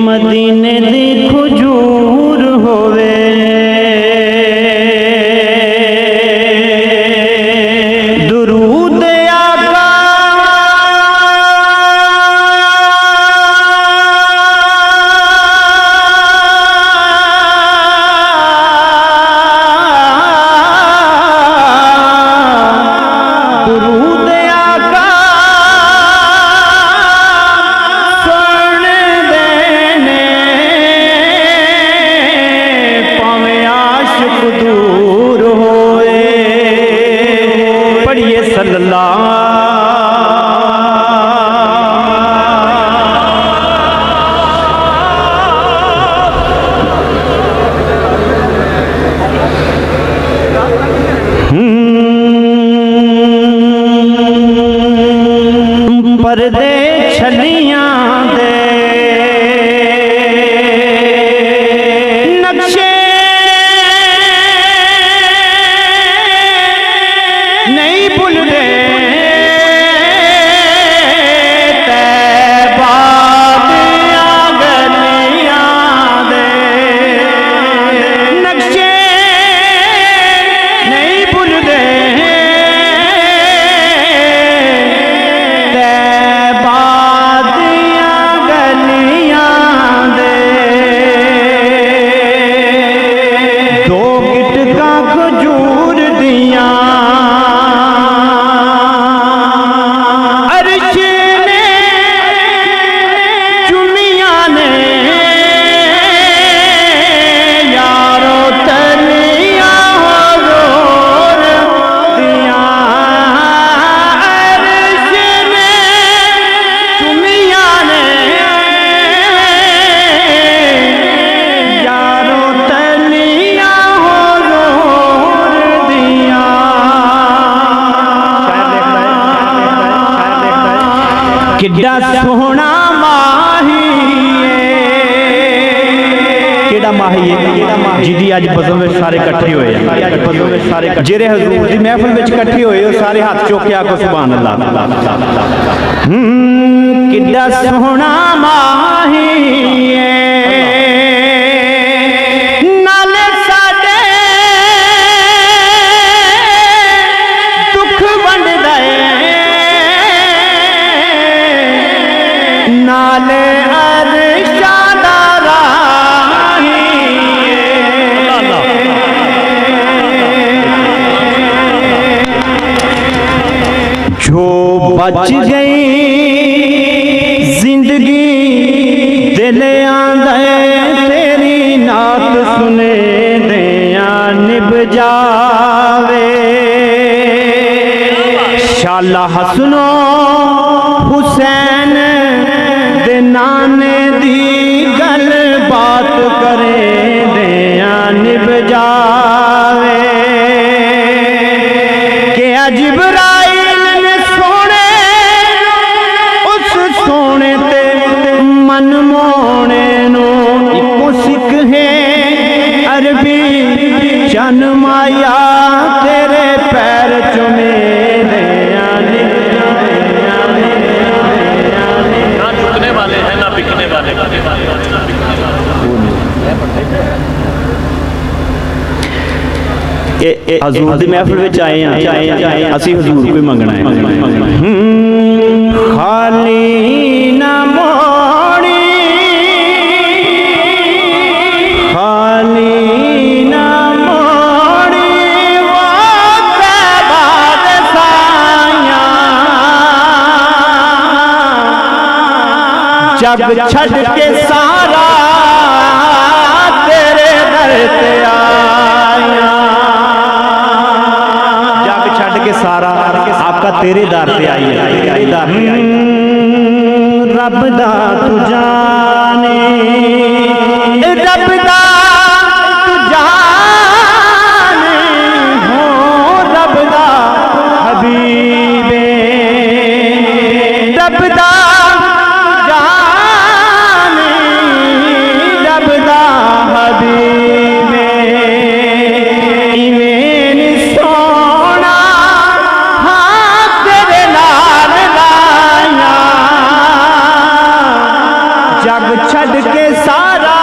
मदीने दी खजूर होवे दुरूद आका दुरूद आका सुन देने पावे आशिक दूर होए पढ़िए सल्लल्लाहु पर्दे छलियां दे नक्शे नहीं भुलदे तैबा दियां गलियां दे नक्शे नहीं भुलदे किड्डा सोहना माही केड़ा माही है जिदी अज बज़म में सारे इकट्ठे होए जेरे हजूर दी महफिल में इकट्ठे होए सारे हाथ चुक के आखो सुभान अल्लाह किड्डा सोहना माही नाले अरशादा राही जो बच गई जिंदगी दिल आंदे तेरी नात सुने दिया निभ जावे शाला हसनो हुसैन नाने दी गल बात करे दिया निभ जावे के जिब्राइल ने सोने उस सोने ते मन मोने नो इको सिख है अरबी चन माया तेरे पैर चुमे हजूर दी महफिल विच आए हैं असी हजूर कोई मंगना है खाली ना मोड़ी खाली ना मोड़ी वो तैबा दे साया जग छड़ के सारा तेरे दर ते आया सारा आका तेरे दर पे आई है रब दा तू जाने रब दा तू जाने हो रब दा हबीबे रब दा जाने रब दा हबीबे जग के सारा